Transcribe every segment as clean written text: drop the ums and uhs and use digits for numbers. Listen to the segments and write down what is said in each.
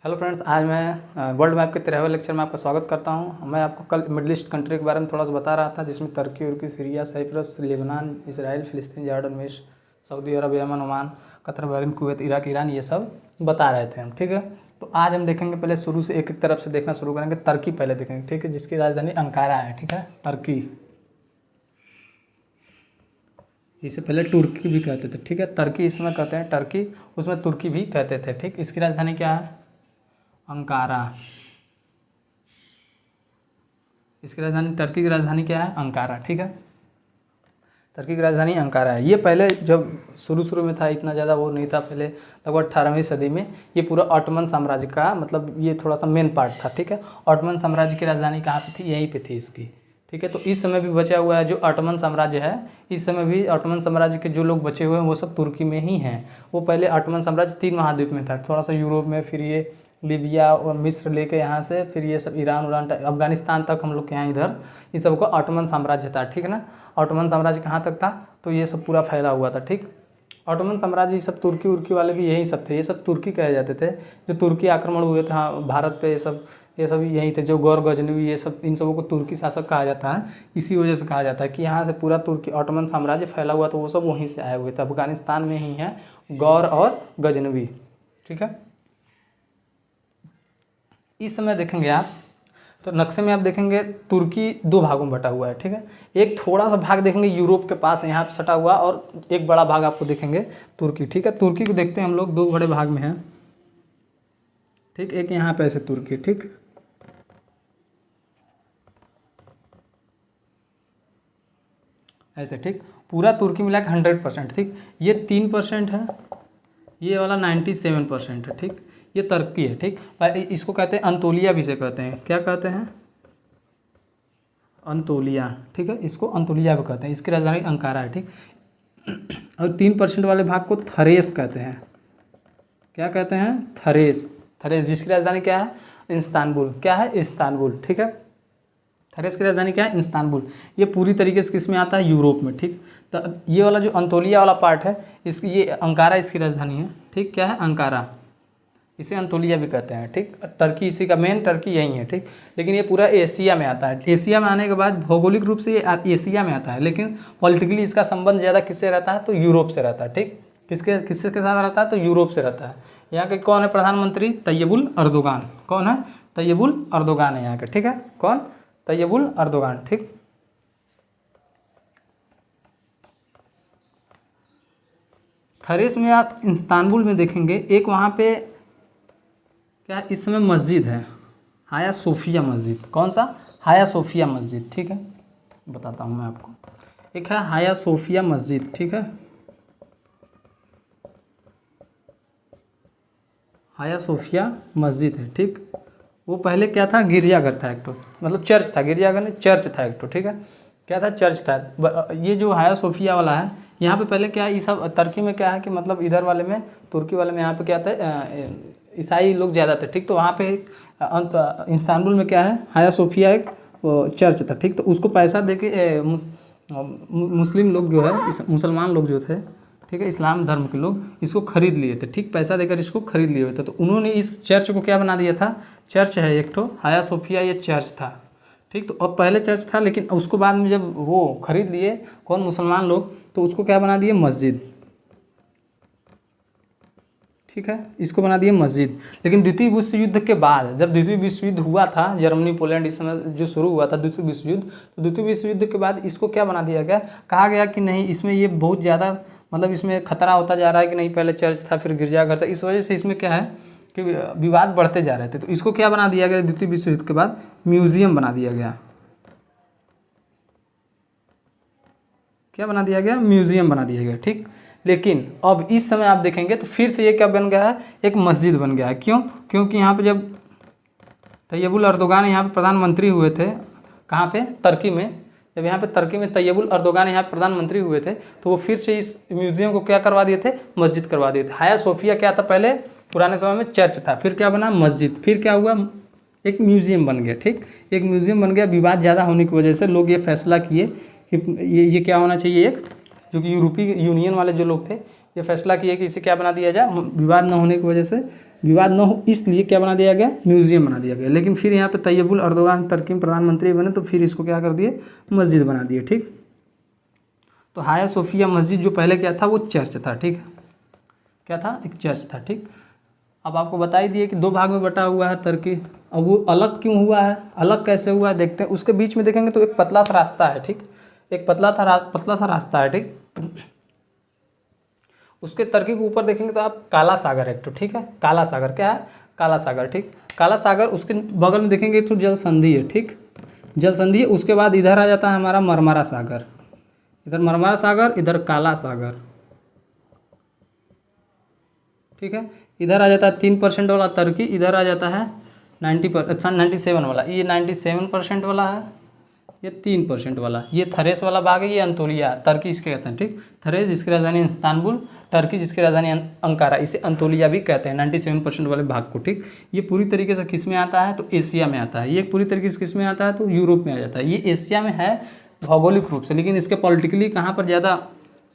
Hello friends, आज मैं world map के 13वें लेक्चर में आपका स्वागत करता हूं। मैं आपको कल मिडल ईस्ट कंट्री के बारे में थोड़ा सा बता रहा था, जिसमें तुर्की, उर्की, सीरिया, साइप्रस, लेबनान, इसराइल, फिलिस्तीन, जॉर्डन, मिस्र, सऊदी अरब, Yemen, Oman, Qatar, Bahrain, Kuwait, Iraq, Iran, ये सब बता रहे थे हम। ठीक है, तो आज हम देखेंगे, पहले शुरू से एक एक तरफ से देखना शुरू करेंगे। तुर्की पहले देखेंगे, ठीक है, जिसकी राजधानी अंकारा है। ठीक है, तुर्की, इसे पहले तुर्की भी कहते थे। ठीक है, तुर्की इसमें कहते हैं टर्की, उसमें तुर्की भी कहते थे। ठीक, इसकी राजधानी क्या है? अंकारा। इसकी राजधानी, तुर्की की राजधानी क्या है? अंकारा। ठीक है, तुर्की की राजधानी अंकारा है। ये पहले जब शुरू में था, इतना ज़्यादा वो नहीं था। पहले लगभग 18वीं सदी में ये पूरा ऑटोमन साम्राज्य का, मतलब ये थोड़ा सा मेन पार्ट था। ठीक है, ऑटोमन साम्राज्य की राजधानी कहाँ पे थी? यहीं पे थी इसकी। ठीक है, तो इस समय भी बचा हुआ है जो ऑटोमन साम्राज्य है। इस समय भी ऑटोमन साम्राज्य के जो लोग बचे हुए हैं वो सब तुर्की में ही हैं। वो पहले ऑटोमन साम्राज्य 3 महाद्वीप में था, थोड़ा सा यूरोप में, फिर ये लीबिया और मिस्र लेके यहाँ से, फिर ये सब ईरान उरान अफगानिस्तान तक हम लोग के यहाँ इधर, ये सब का ऑटोमन साम्राज्य था। ठीक है ना, ऑटोमन साम्राज्य कहाँ तक था? तो ये सब पूरा फैला हुआ था। ठीक, ऑटोमन साम्राज्य, ये सब तुर्की उर्की वाले भी यही सब थे। ये सब तुर्की कहे जाते थे। जो तुर्की आक्रमण हुए थे हाँ भारत पे, ये सब यही थे। जो गौर गजनवी, ये सब, इन सबों को तुर्की शासक कहा जाता है। इसी वजह से कहा जाता है कि यहाँ से पूरा तुर्की ऑटोमन साम्राज्य फैला हुआ, तो वो सब वहीं से आए हुए थे। अफगानिस्तान में ही है गौर और गजनवी। ठीक है, इस समय देखेंगे आप तो नक्शे में आप देखेंगे तुर्की 2 भागों में बटा हुआ है। ठीक है, एक थोड़ा सा भाग देखेंगे यूरोप के पास, यहाँ पे सटा हुआ, और एक बड़ा भाग आपको देखेंगे तुर्की। ठीक है, तुर्की को देखते हैं हम लोग, 2 बड़े भाग में है। ठीक, एक यहाँ पे ऐसे तुर्की, ठीक, ऐसे। ठीक, पूरा तुर्की मिला के 100%। ठीक, ये 3% है, ये वाला 97% है। ठीक, ये तुर्की है। ठीक, इसको कहते हैं अंतोलिया भी से कहते हैं। क्या कहते हैं? अंतोलिया। ठीक है, इसको अंतोलिया भी कहते हैं। इसकी राजधानी अंकारा है। ठीक, और 3% वाले भाग को थरेस कहते हैं। क्या कहते हैं? थरेस। थरेस, जिसकी राजधानी क्या है? इस्तांबुल। क्या है? इस्तांबुल। ठीक है, थरेस की राजधानी क्या है? इस्तांबुल। ये पूरी तरीके से किस में आता है? यूरोप में। ठीक, तो ये वाला जो अंतोलिया वाला पार्ट है, इसकी, ये अंकारा इसकी राजधानी है। ठीक, क्या है? अंकारा। इसे अंतोलिया भी कहते हैं। ठीक, तुर्की इसी का मेन, तुर्की यही है। ठीक, लेकिन ये पूरा एशिया में आता है। एशिया में आने के बाद भौगोलिक रूप से ये एशिया में आता है, लेकिन पॉलिटिकली इसका संबंध ज़्यादा किससे रहता है? तो यूरोप से रहता है। ठीक, किसके के साथ रहता है? तो यूरोप से रहता है। यहाँ के कौन है प्रधानमंत्री? तैयबुल अर्दोगान। कौन है? तैयबुल अर्दोगान है यहाँ के। ठीक है, कौन? तैयबुल अर्दोगान। ठीक, थरेस में आप इस्तांबुल में देखेंगे, एक वहाँ पे क्या इस समय मस्जिद है, हाया सोफिया मस्जिद। कौन सा? हाया सोफिया मस्जिद। ठीक है, बताता हूँ मैं आपको। एक है हाया सोफिया मस्जिद। ठीक है, हाया सोफिया मस्जिद है। ठीक, वो पहले क्या था? गिरजाघर था एक तो, मतलब चर्च था। गिरजाघर नहीं, चर्च था एक तो। ठीक है, क्या था? चर्च था। ये जो हाया सोफिया वाला है, यहाँ पे पहले क्या है, ये सब तुर्की में क्या है कि मतलब इधर वाले में, तुर्की वाले में, यहाँ पे क्या था, ईसाई लोग ज़्यादा थे। ठीक, तो वहाँ पे इस्तांबुल में क्या है? हाया सोफिया एक चर्च था। ठीक, तो उसको पैसा दे के मुस्लिम लोग जो है, मुसलमान लोग जो थे, ठीक है, इस्लाम धर्म के लोग इसको खरीद लिए थे। ठीक, पैसा देकर इसको खरीद लिए हुए थे। तो उन्होंने इस चर्च को क्या बना दिया था? चर्च है एक तो, हाया सोफिया ये चर्च था। ठीक, तो अब पहले चर्च था, लेकिन उसको बाद में जब वो खरीद लिए, कौन? मुसलमान लोग, तो उसको क्या बना दिए? मस्जिद। ठीक है, इसको बना दिए मस्जिद। लेकिन द्वितीय विश्व युद्ध के बाद, जब द्वितीय विश्व युद्ध हुआ था, जर्मनी पोलैंड इस समय जो शुरू हुआ था द्वितीय विश्व युद्ध, तो द्वितीय विश्व युद्ध के बाद इसको क्या बना दिया गया? कहा गया कि नहीं, इसमें ये बहुत ज़्यादा, मतलब इसमें खतरा होता जा रहा है कि नहीं, पहले चर्च था, फिर गिरजाघर था, इस वजह से इसमें क्या है कि विवाद बढ़ते जा रहे थे। तो इसको क्या बना दिया गया? द्वितीय विश्व युद्ध के बाद म्यूजियम बना दिया गया। क्या बना दिया गया? म्यूजियम बना दिया गया। ठीक, लेकिन अब इस समय आप देखेंगे तो फिर से ये क्या बन गया है? एक मस्जिद बन गया है। क्यों? क्योंकि यहाँ पे जब तैयबुल अर्दोगान यहाँ पे प्रधानमंत्री हुए थे, कहाँ पे? तुर्की में। जब यहाँ पे तुर्की में तैयबुल अर्दोगान यहाँ पे प्रधानमंत्री हुए थे, तो वो फिर से इस म्यूजियम को क्या करवा दिए थे? मस्जिद करवा दिए थे। हाया सोफिया क्या था? पहले पुराने समय में चर्च था, फिर क्या बना? मस्जिद। फिर क्या हुआ? एक म्यूजियम बन गया। ठीक, एक म्यूजियम बन गया। विवाद ज़्यादा होने की वजह से लोग ये फैसला किए कि ये क्या होना चाहिए, एक जो कि यूरोपीय यूनियन वाले जो लोग थे, ये फैसला किया कि इसे क्या बना दिया जाए, विवाद न होने की वजह से, विवाद न हो इसलिए क्या बना दिया गया, म्यूजियम बना दिया गया। लेकिन फिर यहाँ पे तैयबुल अर्दोगान तर्की प्रधानमंत्री बने तो फिर इसको क्या कर दिए, मस्जिद बना दिए। ठीक, तो हाया सोफिया मस्जिद जो पहले क्या था वो चर्च था। ठीक, क्या था, एक चर्च था। ठीक, अब आपको बता ही दिए कि 2 भाग में बटा हुआ है तुर्की। अब वो अलग क्यों हुआ है, अलग कैसे हुआ है देखते हैं। उसके बीच में देखेंगे तो एक पतला सा रास्ता है। ठीक, एक पतला सा रास्ता है। ठीक, उसके तुर्की के ऊपर देखेंगे तो आप काला सागर है। तो ठीक है, काला सागर क्या है, काला सागर। ठीक, काला सागर, उसके बगल में देखेंगे तो जल संधि है। ठीक, जल संधि है। उसके बाद इधर आ जाता है हमारा मरमरा सागर, इधर मरमरा सागर, इधर काला सागर। ठीक है, इधर आ जाता है 3% वाला तुर्की, इधर आ जाता है 97 वाला, ये 97% वाला है, ये 3% वाला, ये थरेस वाला भाग है, ये अंतोलिया तुर्की इसके कहते हैं। ठीक, थरेस जिसकी राजधानी इस्तांबुल, तुर्की जिसकी राजधानी अंकारा, इसे अंतोलिया भी कहते हैं 97% वाले भाग को। ठीक, ये पूरी तरीके से किस में आता है, तो एशिया में आता है। ये पूरी तरीके से किस में आता है, तो यूरोप में आ जाता है। ये एशिया में है भौगोलिक रूप से, लेकिन इसके पॉलिटिकली कहाँ पर ज़्यादा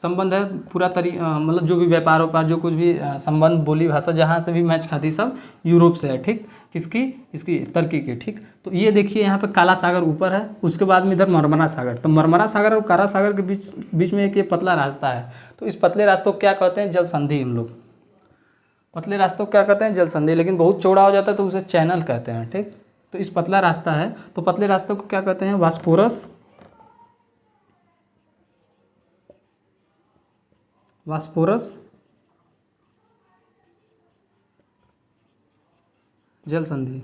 संबंध है, पूरा मतलब जो भी व्यापार व्यापार जो कुछ भी संबंध, बोली भाषा जहाँ से भी मैच खाती सब यूरोप से है। ठीक, किसकी, इसकी तुर्की की। ठीक, तो ये देखिए यहाँ पे काला सागर ऊपर है, उसके बाद में इधर मरमरा सागर। तो मरमरा सागर और काला सागर के बीच बीच में एक ये पतला रास्ता है। तो इस पतले रास्तों को क्या कहते हैं, जल संधि। हम लोग पतले रास्तों को क्या कहते हैं, जल संधि। लेकिन बहुत चौड़ा हो जाता है तो उसे चैनल कहते हैं। ठीक, तो इस पतला रास्ता है, तो पतले रास्तों को क्या कहते हैं, वास्पोरस, वास्पोरस जल संधि।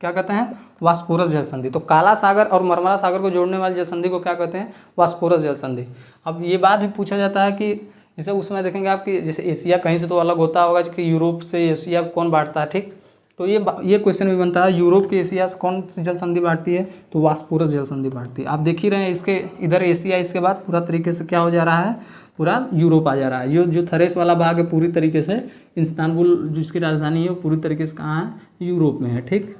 क्या कहते हैं, वास्पोरस जल संधि। तो काला सागर और मरमरा सागर को जोड़ने वाली जल संधि को क्या कहते हैं, वास्पोरस जल संधि। अब ये बात भी पूछा जाता है कि जैसे उसमें देखेंगे आपकी, जैसे एशिया कहीं से तो अलग होता होगा कि यूरोप से एशिया कौन बांटता है। ठीक, तो ये क्वेश्चन भी बनता है, यूरोप के एशिया से कौन सी जल संधि बांटती है, तो वास्पोरस जल संधि बांटती है। आप देख ही रहे हैं, इसके इधर एशिया, इसके बाद पूरा तरीके से क्या हो जा रहा है, पूरा यूरोप आ जा रहा है। ये जो थरेस वाला भाग है पूरी तरीके से इस्तांबुल जिसकी राजधानी है वो पूरी तरीके से कहाँ है, यूरोप में है। ठीक,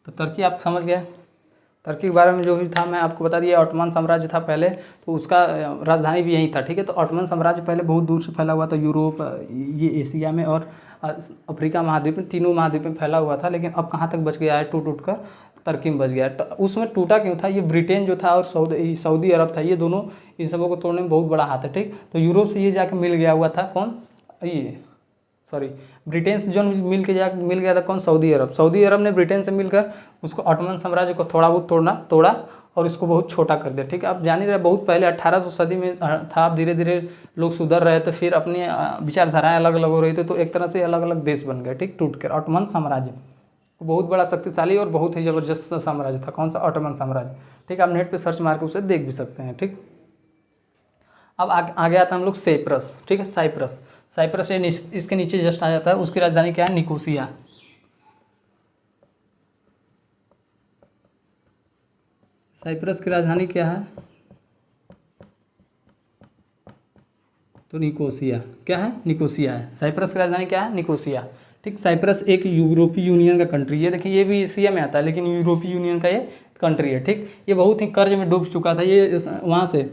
तो तुर्की आप समझ गए। तुर्की के बारे में जो भी था मैं आपको बता दिया। ऑटोमन साम्राज्य था पहले, तो उसका राजधानी भी यहीं था। ठीक है, तो ऑटोमन साम्राज्य पहले बहुत दूर से फैला हुआ था, यूरोप, ये एशिया में और अफ्रीका महाद्वीप में, तीनों महाद्वीप में फैला हुआ था। लेकिन अब कहाँ तक बच गया है, टूट टूट कर तुर्की में बच गया है। उसमें टूटा क्यों था, ये ब्रिटेन जो था और सऊदी अरब था, ये दोनों इन सबों को तोड़ने में बहुत बड़ा हाथ है। ठीक, तो यूरोप से ये जाके मिल गया हुआ था कौन, ये सॉरी, ब्रिटेन से जो मिल गया था कौन, सऊदी अरब। सऊदी अरब ने ब्रिटेन से मिलकर उसको ऑटोमन साम्राज्य को थोड़ा बहुत तोड़ा और इसको बहुत छोटा कर दिया। ठीक है, आप जान ही रहे, बहुत पहले 1800 सदी में था। अब धीरे धीरे लोग सुधर रहे थे, फिर अपनी विचारधाराएं अलग अलग हो रही थी, तो एक तरह से अलग अलग देश बन गए। ठीक, टूट कर ऑटोमन साम्राज्य बहुत बड़ा शक्तिशाली और बहुत ही जबरदस्त साम्राज्य था। कौन सा, ऑटोमन साम्राज्य। ठीक, आप नेट पे सर्च मार के उसे देख भी सकते हैं। ठीक, अब आगे आता है हम लोग साइप्रस। ठीक है, साइप्रस, साइप्रस ये इसके नीचे जस्ट आ जाता है। उसकी राजधानी क्या है, निकोसिया। साइप्रस की राजधानी क्या है, तो निकोसिया। क्या है, निकोसिया है। साइप्रस की राजधानी क्या है, निकोसिया। ठीक, साइप्रस एक यूरोपीय यूनियन का कंट्री है। देखिए ये भी एशिया में आता है, लेकिन यूरोपीय यूनियन का ये कंट्री है। ठीक, ये बहुत ही कर्ज में डूब चुका था। ये वहाँ से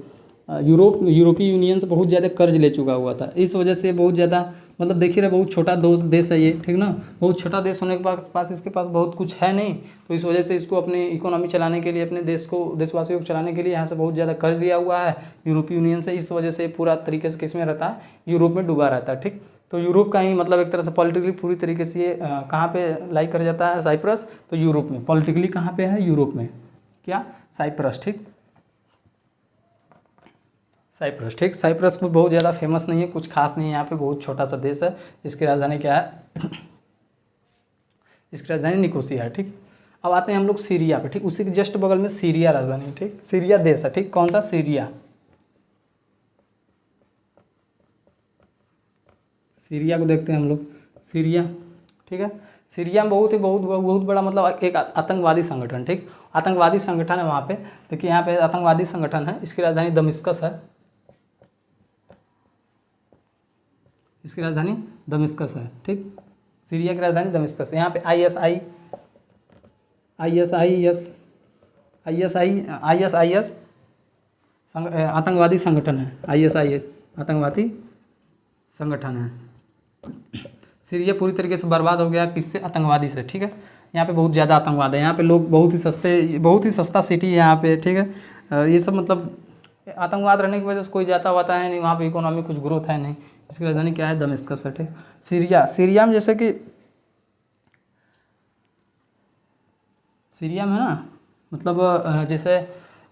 यूरोपीय यूनियन से बहुत ज़्यादा कर्ज ले चुका हुआ था। इस वजह से बहुत ज़्यादा, मतलब देखिए रहे, बहुत छोटा देश है ये। ठीक ना, बहुत छोटा देश होने के पास इसके पास बहुत कुछ है नहीं, तो इस वजह से इसको अपनी इकोनॉमी चलाने के लिए, अपने देश को, देशवासियों को चलाने के लिए यहाँ से बहुत ज़्यादा कर्ज लिया हुआ है यूरोपीय यूनियन से। इस वजह से पूरा तरीके से किस में रहता है, यूरोप में डूबा रहता है। ठीक, तो यूरोप का ही मतलब एक तरह से पॉलिटिकली पूरी तरीके से ये कहाँ पे लाइक कर जाता है, साइप्रस, तो यूरोप में। पॉलिटिकली कहाँ पे है, यूरोप में। क्या, साइप्रस। ठीक, साइप्रस। ठीक, साइप्रस में बहुत ज़्यादा फेमस नहीं है, कुछ खास नहीं है यहाँ पे, बहुत छोटा सा देश है। इसकी राजधानी क्या है, इसकी राजधानी निकोसिया है। ठीक, अब आते हैं हम लोग सीरिया पे। ठीक, उसी के जस्ट बगल में सीरिया राजधानी है। ठीक, सीरिया देश है। ठीक, कौन सा, सीरिया। सीरिया को देखते हैं हम लोग, सीरिया। ठीक है, सीरिया में बहुत बड़ा मतलब एक आतंकवादी संगठन। ठीक, आतंकवादी संगठन है वहाँ पे। देखिए यहाँ पे आतंकवादी संगठन है, इसकी राजधानी दमिश्कस है। इसकी राजधानी दमिश्कस है। ठीक, सीरिया की राजधानी दमिश्कस है। यहाँ पे ISI ISIS आतंकवादी संगठन है। ISIS आतंकवादी संगठन है। सीरिया पूरी तरीके से बर्बाद हो गया किससे? आतंकवादी से, ठीक है। यहाँ पे बहुत ज़्यादा आतंकवाद है, यहाँ पे लोग बहुत ही सस्ता सिटी है यहाँ पे, ठीक है। ये सब मतलब आतंकवाद रहने की वजह से कोई जाता वाता है नहीं, वहाँ पे इकोनॉमी कुछ ग्रोथ है नहीं। इसकी राजधानी क्या है? दमिश्कस है, ठीक। सीरिया में जैसे कि सीरिया में ना मतलब जैसे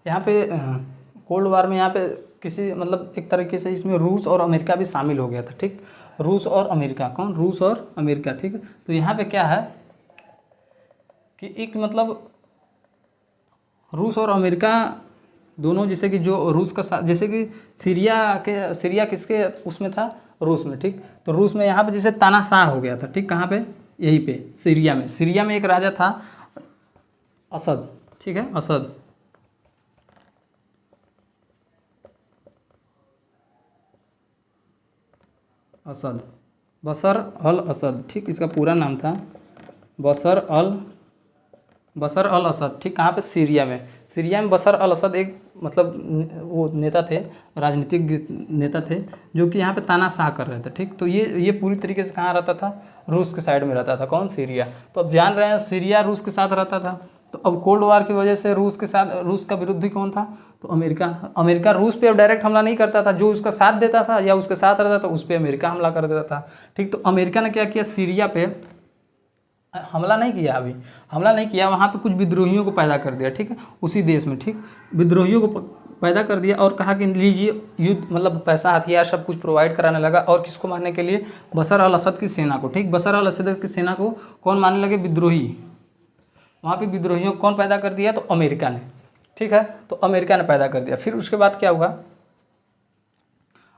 यहाँ पे कोल्ड वार में यहाँ पे किसी मतलब एक तरीके से इसमें रूस और अमेरिका भी शामिल हो गया था, ठीक। रूस और अमेरिका, कौन? रूस और अमेरिका, ठीक है। तो यहाँ पे क्या है कि एक मतलब रूस और अमेरिका दोनों, जैसे कि जो रूस का साथ, जैसे कि सीरिया किसके उसमें था? रूस में, ठीक। तो रूस में यहाँ पे जैसे तानाशाह हो गया था, ठीक। कहाँ पे? यहीं पे सीरिया में एक राजा था असद, ठीक है, असद। बशर अल असद, ठीक। इसका पूरा नाम था बशर अल असद, ठीक। कहाँ पे? सीरिया में बशर अल असद एक मतलब वो नेता थे, राजनीतिक नेता थे, जो कि यहाँ पे तानाशाह कर रहे थे, ठीक। तो ये पूरी तरीके से कहाँ रहता था? रूस के साइड में रहता था। कौन? सीरिया। तो अब जान रहे हैं सीरिया रूस के साथ रहता था। तो अब कोल्ड वार की वजह से रूस का विरोधी कौन था? तो अमेरिका रूस पे अब डायरेक्ट हमला नहीं करता था, जो उसका साथ देता था या उसके साथ रहता था उस पर अमेरिका हमला कर देता था, ठीक। तो अमेरिका ने क्या किया? सीरिया पे हमला नहीं किया, वहाँ पे कुछ विद्रोहियों को पैदा कर दिया, ठीक है, उसी देश में, ठीक। विद्रोहियों को पैदा कर दिया और कहा कि लीजिए युद्ध, मतलब पैसा, हथियार सब कुछ प्रोवाइड कराने लगा। और किसको मारने के लिए? बशर अल असद की सेना को, ठीक। बशर अल असद की सेना को कौन मारने लगे? विद्रोही। वहाँ पे विद्रोहियों को कौन पैदा कर दिया? तो अमेरिका ने, ठीक है। तो अमेरिका ने पैदा कर दिया। फिर उसके बाद क्या हुआ?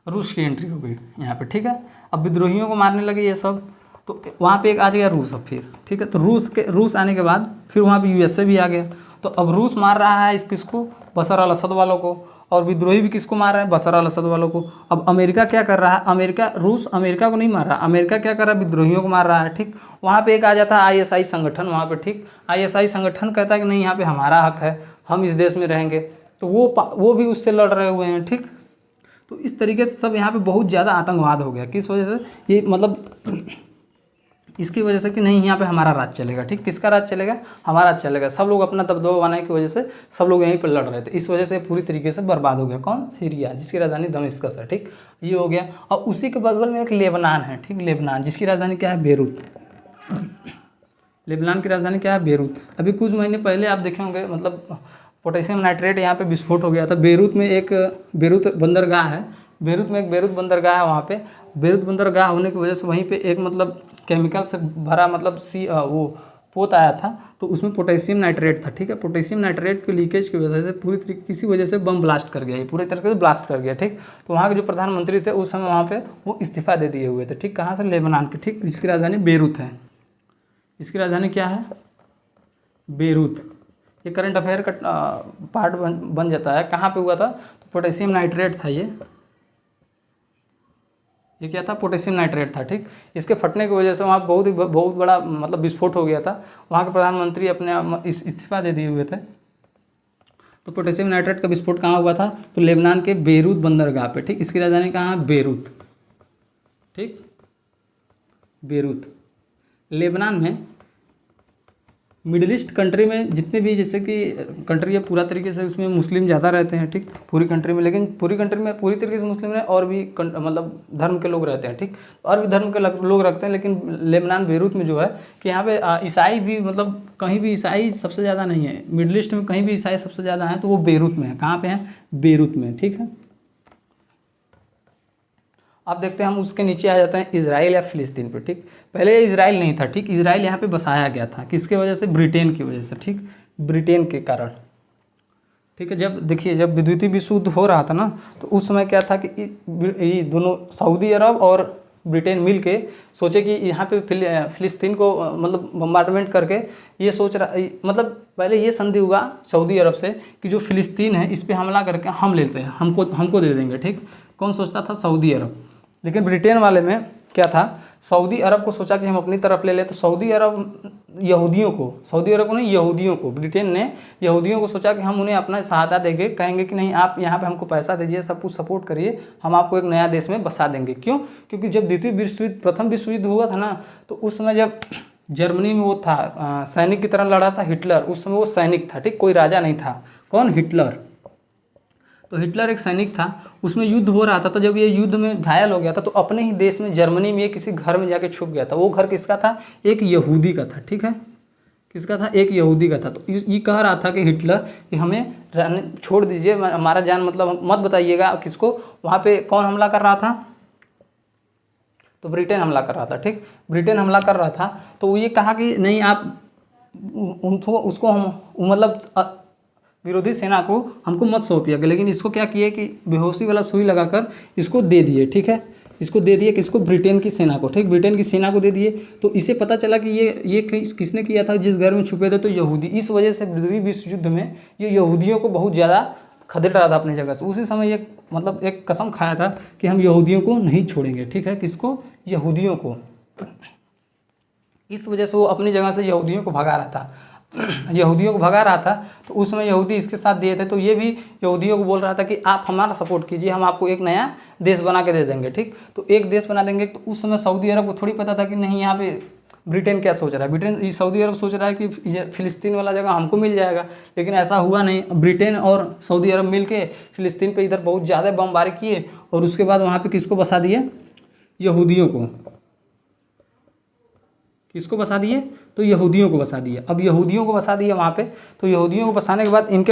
रूस की एंट्री हो गई यहाँ पे, ठीक है। अब विद्रोहियों को मारने लगे ये सब, तो वहाँ पे एक आ गया रूस अब फिर, ठीक है। तो रूस आने के बाद फिर वहाँ पे USA भी आ गया। तो अब रूस मार रहा है किसको? बशर अल असद वालों को। और विद्रोही भी किसको मार रहा है? बशर अल असद वालों को। अब अमेरिका क्या कर रहा है? रूस अमेरिका को नहीं मार रहा, अमेरिका क्या कर रहा है? विद्रोहियों को मार रहा है, ठीक। वहाँ पे एक आ जाता है ISI संगठन वहाँ पे, ठीक। ISI संगठन कहता है कि नहीं, यहाँ पे हमारा हक है, हम इस देश में रहेंगे। तो वो भी उससे लड़ रहे हुए हैं, ठीक। तो इस तरीके से सब यहाँ पे बहुत ज़्यादा आतंकवाद हो गया। किस वजह से? ये मतलब इसकी वजह से कि नहीं, यहाँ पे हमारा राज चलेगा, ठीक। किसका राज चलेगा? हमारा राज चलेगा। सब लोग अपना दबदबा बनाने की वजह से सब लोग यहीं पर लड़ रहे थे। इस वजह से पूरी तरीके से बर्बाद हो गया। कौन? सीरिया, जिसकी राजधानी दमिश्कस है, ठीक। ये हो गया। और उसी के बगल में एक लेबनान है, ठीक। लेबनान, जिसकी राजधानी क्या है? बेरूत। लेबनान की राजधानी क्या है? बेरूत। अभी कुछ महीने पहले आप देखे होंगे, मतलब पोटेशियम नाइट्रेट यहाँ पे विस्फोट हो गया था। बेरूत बंदरगाह है, बेरूत में एक बेरूत बंदरगाह है। वहाँ पे बेरूत बंदरगाह होने की वजह से वहीं पे एक मतलब केमिकल से भरा मतलब वो पोत आया था, तो उसमें पोटेशियम नाइट्रेट था, ठीक है। पोटेशियम नाइट्रेट के लीकेज की वजह से पूरी तरीके किसी वजह से बम ब्लास्ट कर गया, ये पूरे तरीके से ब्लास्ट कर गया, ठीक। तो वहाँ के जो प्रधानमंत्री थे उस समय वहाँ पे वो इस्तीफा दे दिए हुए थे, ठीक। कहाँ से? लेबनान के, ठीक। जिसकी राजधानी बेरूत है। इसकी राजधानी क्या है? बेरूत। ये करंट अफेयर का पार्ट बन जाता है। कहाँ पे हुआ था? तो पोटेशियम नाइट्रेट था ये क्या था? पोटेशियम नाइट्रेट था, ठीक। इसके फटने की वजह से वहाँ बहुत बड़ा मतलब विस्फोट हो गया था। वहाँ के प्रधानमंत्री अपने इस्तीफा दे दिए हुए थे। तो पोटेशियम नाइट्रेट का विस्फोट कहाँ हुआ था? तो लेबनान के बेरूत बंदरगाह पे, ठीक। इसकी राजधानी कहाँ है? बेरूत, ठीक। बेरूत। लेबनान में मिडिल ईस्ट कंट्री में जितने भी जैसे कि कंट्री है पूरा तरीके से उसमें मुस्लिम ज़्यादा रहते हैं, ठीक। पूरी कंट्री में, लेकिन पूरी कंट्री में पूरी तरीके से मुस्लिम है और भी मतलब धर्म के लोग रहते हैं, ठीक। और भी धर्म के लोग रखते हैं, लेकिन लेबनान बेरूत में जो है कि यहाँ पे ईसाई भी मतलब कहीं भी ईसाई सबसे ज़्यादा नहीं है। मिडिल ईस्ट में कहीं भी ईसाई सबसे ज़्यादा हैं तो वो बेरूत में है। कहाँ पर हैं? बेरूत में, ठीक है। अब देखते हैं हम उसके नीचे आ जाते हैं इजराइल या फिलिस्तीन पे, ठीक। पहले इजराइल नहीं था, ठीक। इजराइल यहाँ पे बसाया गया था किसके वजह से? ब्रिटेन की वजह से, ठीक। ब्रिटेन के कारण, ठीक है। जब देखिए जब द्वितीय विश्व युद्ध हो रहा था ना, तो उस समय क्या था कि ये दोनों सऊदी अरब और ब्रिटेन मिल के सोचे कि यहाँ पे फिलिस्तीन को मतलब बम्बार्डमेंट करके ये सोच रहा, मतलब पहले ये संधि हुआ सऊदी अरब से कि जो फिलिस्तीन है इस पर हमला करके हम लेते हैं, हमको दे देंगे, ठीक। कौन सोचता था? सऊदी अरब। लेकिन ब्रिटेन वाले में क्या था, सऊदी अरब को सोचा कि हम अपनी तरफ ले लें, तो सऊदी अरब यहूदियों को नहीं, यहूदियों को, ब्रिटेन ने यहूदियों को सोचा कि हम उन्हें अपना सहायता देंगे, कहेंगे कि नहीं आप यहाँ पे हमको पैसा दीजिए, सब कुछ सपोर्ट करिए, हम आपको एक नया देश में बसा देंगे। क्यों? क्योंकि जब द्वितीय विश्व युद्ध, प्रथम विश्व युद्ध हुआ था ना, तो उस समय जब जर्मनी में वो था सैनिक की तरह लड़ा था हिटलर, उस समय वो सैनिक था, ठीक, कोई राजा नहीं था। कौन? हिटलर। तो हिटलर एक सैनिक था, उसमें युद्ध हो रहा था, तो जब ये युद्ध में घायल हो गया था तो अपने ही देश में जर्मनी में किसी घर में जाके छुप गया था। वो घर किसका था? एक यहूदी का था, ठीक है, किसका था? एक यहूदी का था। तो ये कह रहा था कि हिटलर कि हमें छोड़ दीजिए, हमारा जान मतलब मत बताइएगा किसको। वहाँ पे कौन हमला कर रहा था? तो ब्रिटेन हमला कर रहा था, ठीक, ब्रिटेन हमला कर रहा था। तो वो ये कहा कि नहीं आप उसको हम मतलब विरोधी सेना को हमको मत सौंपिएगा, लेकिन इसको क्या किए कि बेहोशी वाला सुई लगाकर इसको दे दिए, ठीक है, इसको दे दिए किसको? ब्रिटेन की सेना को, ठीक, ब्रिटेन की सेना को दे दिए। तो इसे पता चला कि ये किसने किया था? जिस घर में छुपे थे तो यहूदी। इस वजह से द्वितीय विश्व युद्ध में ये यहूदियों को बहुत ज़्यादा खदेड़ रहा था अपनी जगह से। उसी समय ये मतलब एक कसम खाया था कि हम यहूदियों को नहीं छोड़ेंगे, ठीक है, किसको? यहूदियों को। इस वजह से वो अपनी जगह से यहूदियों को भगा रहा था यहूदियों को भगा रहा था। तो उस समय यहूदी इसके साथ दिए थे, तो ये भी यहूदियों को बोल रहा था कि आप हमारा सपोर्ट कीजिए, हम आपको एक नया देश बना के दे देंगे, ठीक। तो एक देश बना देंगे। तो उस समय सऊदी अरब को थोड़ी पता था कि नहीं यहाँ पे ब्रिटेन क्या सोच रहा है। ब्रिटेन, सऊदी अरब सोच रहा है कि फ़िलिस्तीन वाला जगह हमको मिल जाएगा, लेकिन ऐसा हुआ नहीं। ब्रिटेन और सऊदी अरब मिल के फ़िलिस्तीन पर इधर बहुत ज़्यादा बमबारी किए और उसके बाद वहाँ पर किसको बसा दिए? यहूदियों को। किसको बसा दिए? तो यहूदियों को बसा दिए। अब यहूदियों को बसा दिया वहाँ पे, तो यहूदियों को बसाने के बाद इनके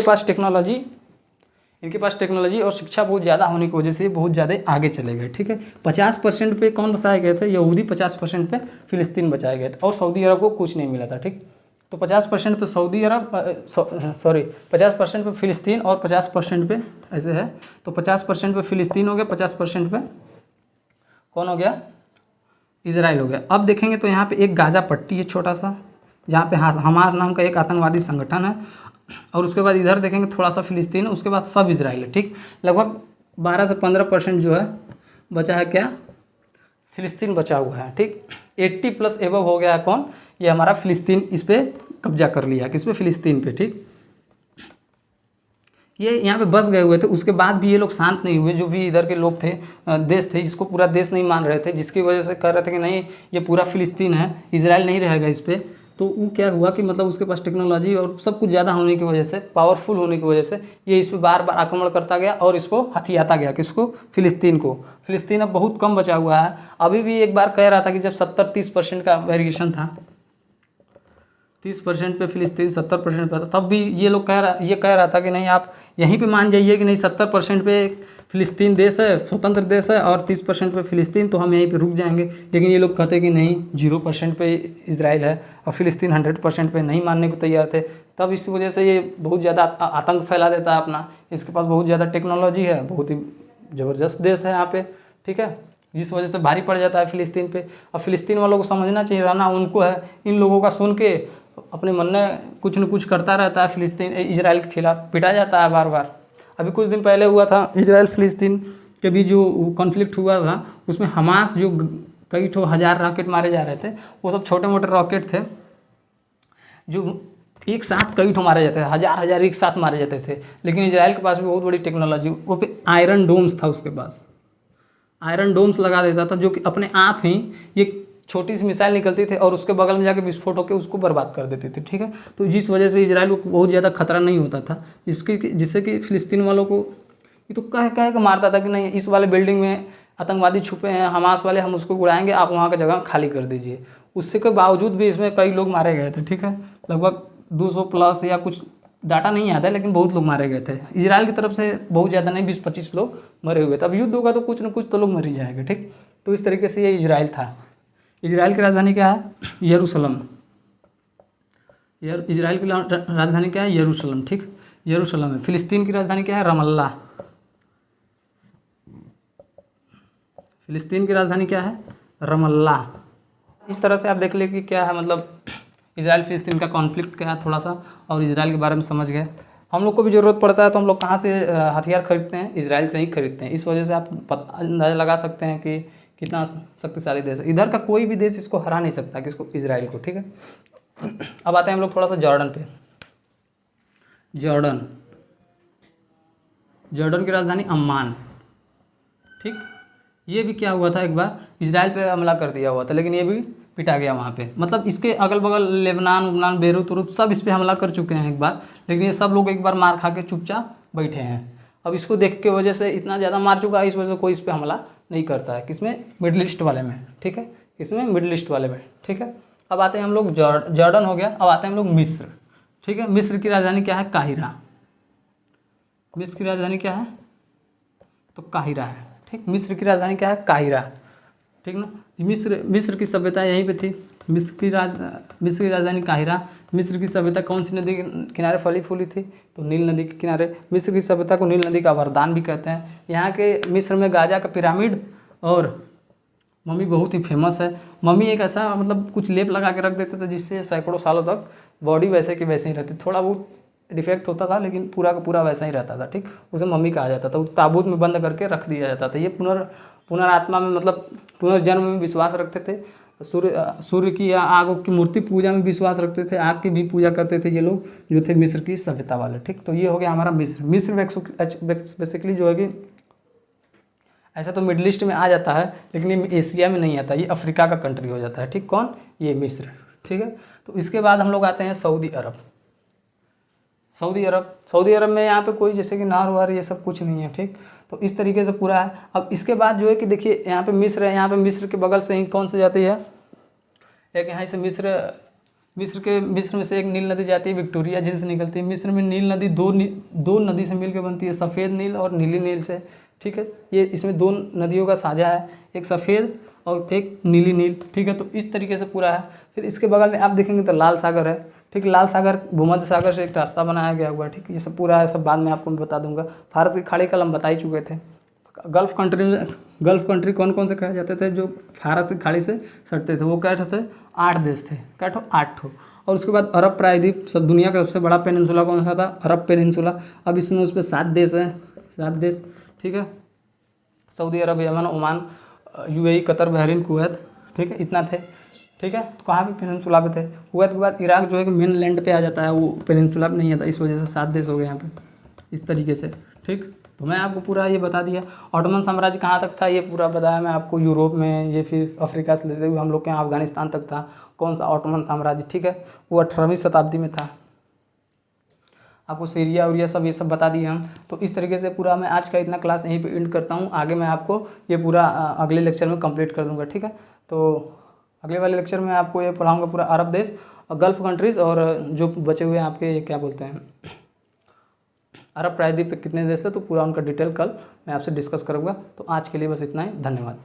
पास टेक्नोलॉजी और शिक्षा बहुत ज़्यादा होने की वजह से बहुत ज़्यादा आगे चले गए, ठीक है। 50% पे कौन बसाए गए थे? यहूदी। 50% पे फ़िलिस्तीन बचाए गए थे और सऊदी अरब को कुछ नहीं मिला था, ठीक। तो 50% पे सऊदी अरब 50% पे फ़िलिस्तीन और 50% पे ऐसे है। तो 50% पे फ़िलिस्तीन हो गया, 50% पे कौन हो गया? इजराइल हो गया। अब देखेंगे तो यहाँ पे एक गाज़ा पट्टी है छोटा सा, जहाँ पे हमास नाम का एक आतंकवादी संगठन है, और उसके बाद इधर देखेंगे थोड़ा सा फ़िलिस्तीन है, उसके बाद सब इजराइल है, ठीक। लगभग 12 से 15% जो है बचा है क्या? फ़िलिस्तीन बचा हुआ है, ठीक। 80+ एबव हो गया है कौन? ये हमारा फ़िलिस्तीन इस पर कब्जा कर लिया, किस पे? फ़िलिस्तीन पे, ठीक। ये यहाँ पे बस गए हुए थे, उसके बाद भी ये लोग शांत नहीं हुए। जो भी इधर के लोग थे, देश थे, इसको पूरा देश नहीं मान रहे थे, जिसकी वजह से कह रहे थे कि नहीं ये पूरा फ़िलिस्तीन है, इजराइल नहीं रहेगा इस पर। तो वो क्या हुआ कि मतलब उसके पास टेक्नोलॉजी और सब कुछ ज़्यादा होने की वजह से, पावरफुल होने की वजह से ये इस पर बार बार आक्रमण करता गया और इसको हथियाता गया। किसको? फ़िलिस्तीन को। फ़िलिस्तीन अब बहुत कम बचा हुआ है। अभी भी एक बार कह रहा था कि जब 70-30% का वेरिएशन था, 30% पे फ़िलिस्तीन, 70% पे था, तब भी ये लोग कह रहा था कि नहीं आप यहीं पे मान जाइए कि नहीं 70% पे फ़िलिस्तीन देश है, स्वतंत्र देश है, और 30% पे फ़िलिस्तीन, तो हम यहीं पे रुक जाएंगे। लेकिन ये लोग कहते कि नहीं 0% पे इजराइल है, और फ़िलिस्तीन 100% पे नहीं मानने को तैयार थे। तब इस वजह से ये बहुत ज़्यादा आतंक फैला देता है अपना। इसके पास बहुत ज़्यादा टेक्नोलॉजी है, बहुत ही ज़बरदस्त देश है यहाँ पे, ठीक है, जिस वजह से भारी पड़ जाता है फ़िलिस्तीन पे। अब फ़िलिस्तीन वालों को समझना चाहिए, रहना उनको है। इन लोगों का सुन के अपने मन में कुछ न कुछ करता रहता है। फ़िलिस्तीन इजराइल के खिलाफ पिटा जाता है बार बार। अभी कुछ दिन पहले हुआ था इजराइल फ़िलिस्तीन के बीच जो कॉन्फ्लिक्ट हुआ था, उसमें हमास जो कई ठो 1000 रॉकेट मारे जा रहे थे, वो सब छोटे मोटे रॉकेट थे जो एक साथ कई ठो मारे जाते थे, 1000 एक साथ मारे जाते थे। लेकिन इजराइल के पास भी बहुत बड़ी टेक्नोलॉजी, वो पे आयरन डोम्स था, उसके पास आयरन डोम्स लगा देता था, जो कि अपने आप ही ये छोटी सी मिसाइल निकलती थी और उसके बगल में जाके विस्फोट होकर उसको बर्बाद कर देती थी, ठीक है। तो जिस वजह से इजराइल को बहुत ज़्यादा खतरा नहीं होता था, जिससे कि फ़िलिस्तीन वालों को ये तो कह के मारता था कि नहीं इस वाले बिल्डिंग में आतंकवादी छुपे हैं, हमास वाले, हम उसको उड़ाएंगे, आप वहाँ का जगह खाली कर दीजिए। उससे के बावजूद भी इसमें कई लोग मारे गए थे, ठीक है, लगभग 200+ या कुछ डाटा नहीं आता है, लेकिन बहुत लोग मारे गए थे। इजराइल की तरफ से बहुत ज़्यादा नहीं, 20-25 लोग मरे हुए थे। अब युद्ध होगा तो कुछ न कुछ तो लोग मर ही जाएंगे, ठीक। तो इस तरीके से ये इजराइल था। इजराइल की राजधानी क्या है? यरूशलेम। इजराइल की राजधानी क्या है? यरूशलेम, ठीक, यरूशलेम है। फ़िलिस्तीन की राजधानी क्या है? रमल्ला। फ़िलिस्तीन की राजधानी क्या है? रमल्ला। इस तरह से आप देख ले कि क्या है, मतलब इजराइल फ़िलिस्तीन का कॉन्फ्लिक्ट क्या है थोड़ा सा, और इजराइल के बारे में समझ गए। हम लोग को भी ज़रूरत पड़ता है तो हम लोग कहाँ से हथियार खरीदते हैं? इजराइल से ही खरीदते हैं। इस वजह से आप अंदाज़ा लगा सकते हैं कि कितना शक्तिशाली देश है। इधर का कोई भी देश इसको हरा नहीं सकता, किसको, इजराइल को, ठीक है। अब आते हैं हम लोग थोड़ा सा जॉर्डन पे। जॉर्डन, जॉर्डन की राजधानी अम्मान, ठीक। ये भी क्या हुआ था, एक बार इजराइल पे हमला कर दिया हुआ था, लेकिन ये भी पिटा गया वहाँ पे। मतलब इसके अगल बगल लेबनान उबनान बेरूत उरूत सब इस पर हमला कर चुके हैं एक बार, लेकिन ये सब लोग एक बार मार खा के चुपचाप बैठे हैं। अब इसको देख के वजह से इतना ज़्यादा मार चुका है, इस वजह से कोई इस पर हमला नहीं करता है। किसमें, मिडिल ईस्ट वाले में, ठीक है, इसमें मिडिल ईस्ट वाले में, ठीक है। अब आते हैं हम लोग जॉर्डन हो गया। अब आते हैं हम लोग मिस्र, ठीक है। मिस्र की राजधानी क्या है, काहिरा। मिस्र की राजधानी क्या है, तो काहिरा है, ठीक। मिस्र की राजधानी क्या है, काहिरा, ठीक ना। मिस्र की सभ्यता यहीं पे थी। मिस्र की राजधानी काहिरा। मिस्र की सभ्यता कौन सी नदी के किनारे फली फूली थी, तो नील नदी के किनारे। मिस्र की सभ्यता को नील नदी का वरदान भी कहते हैं। यहाँ के मिस्र में गाजा का पिरामिड और मम्मी बहुत ही फेमस है। मम्मी एक ऐसा मतलब कुछ लेप लगा के रख देते थे जिससे सैकड़ों सालों तक बॉडी वैसे की वैसे ही रहती। थोड़ा बहुत डिफेक्ट होता था लेकिन पूरा का पूरा वैसा ही रहता था, ठीक। उसे मम्मी कहा जाता था। ताबूत में बंद करके रख दिया जाता था। ये पुनरात्मा में मतलब पुनर्जन्म में विश्वास रखते थे। सूर्य की या आग की मूर्ति पूजा में विश्वास रखते थे। आग की भी पूजा करते थे ये लोग जो थे मिस्र की सभ्यता वाले, ठीक। तो ये हो गया हमारा मिस्र बेसिकली जो है कि ऐसा तो मिडिल ईस्ट में आ जाता है, लेकिन ये एशिया में नहीं आता, ये अफ्रीका का कंट्री हो जाता है, ठीक। कौन, ये मिस्र, ठीक है। तो इसके बाद हम लोग आते हैं सऊदी अरब। सऊदी अरब में यहाँ पे कोई जैसे कि नहर वहर ये सब कुछ नहीं है, ठीक। तो इस तरीके से पूरा है। अब इसके बाद जो है कि देखिए यहाँ पे मिस्र है। यहाँ पे मिस्र के बगल से ही कौन सी जाती है, एक यहाँ से मिस्र में से एक नील नदी जाती है, विक्टोरिया झील से निकलती है। मिस्र में नील नदी दो नदी से मिलकर बनती है, सफ़ेद नील और नीली नील से, ठीक है। ये इसमें दो नदियों का साझा है, एक सफ़ेद और एक नीली नील, ठीक है। तो इस तरीके से पूरा है। फिर इसके बगल में आप देखेंगे तो लाल सागर है, ठीक। लाल सागर भूमध्य सागर से एक रास्ता बनाया गया हुआ है, ठीक। ये सब पूरा है, सब बाद में आपको मैं बता दूंगा। फारस की खाड़ी कल हम बता ही चुके थे। गल्फ़ कंट्री कौन कौन से कहे जाते थे जो फारस की खाड़ी से सटते थे, वो क्या थे, 8 देश थे। क्या ठो, 8 ठो। और उसके बाद अरब प्रायद्वीप, सब दुनिया का सबसे बड़ा पेनिनसुला कौन सा था, अरब पेनिनसुला। अब इसमें उस पर 7 देश हैं, 7 देश, ठीक है। सऊदी अरब, Yemen, Oman, UAE, Qatar, Bahrain, Kuwait, ठीक है। इतना थे, ठीक है। तो कहाँ पे, पेनिनसुला पे थे। कुवैत के बाद इराक जो है कि मेन लैंड पे आ जाता है, वो पेनिनसुला पे नहीं आता। इस वजह से 7 देश हो गए यहाँ पे, इस तरीके से, ठीक। तो मैं आपको पूरा ये बता दिया। ऑटोमन साम्राज्य कहाँ तक था ये पूरा बताया मैं आपको, यूरोप में, ये फिर अफ्रीका से लेते हुए हम लोग के यहाँ अफगानिस्तान तक था कौन सा ऑटोमन साम्राज्य, ठीक है। वो 18वीं शताब्दी में था। आपको सीरिया और ये सब बता दिए हम। तो इस तरीके से पूरा मैं आज का इतना क्लास यहीं पे एंड करता हूँ। आगे मैं आपको ये पूरा अगले लेक्चर में कंप्लीट कर दूँगा, ठीक है। तो अगले वाले लेक्चर में आपको ये पढ़ाऊँगा पूरा अरब देश और गल्फ़ कंट्रीज़, और जो बचे हुए हैं आपके क्या बोलते हैं अरब प्रायद्वीप पे कितने देश है, तो पूरा उनका डिटेल कल मैं आपसे डिस्कस करूँगा। तो आज के लिए बस इतना ही, धन्यवाद।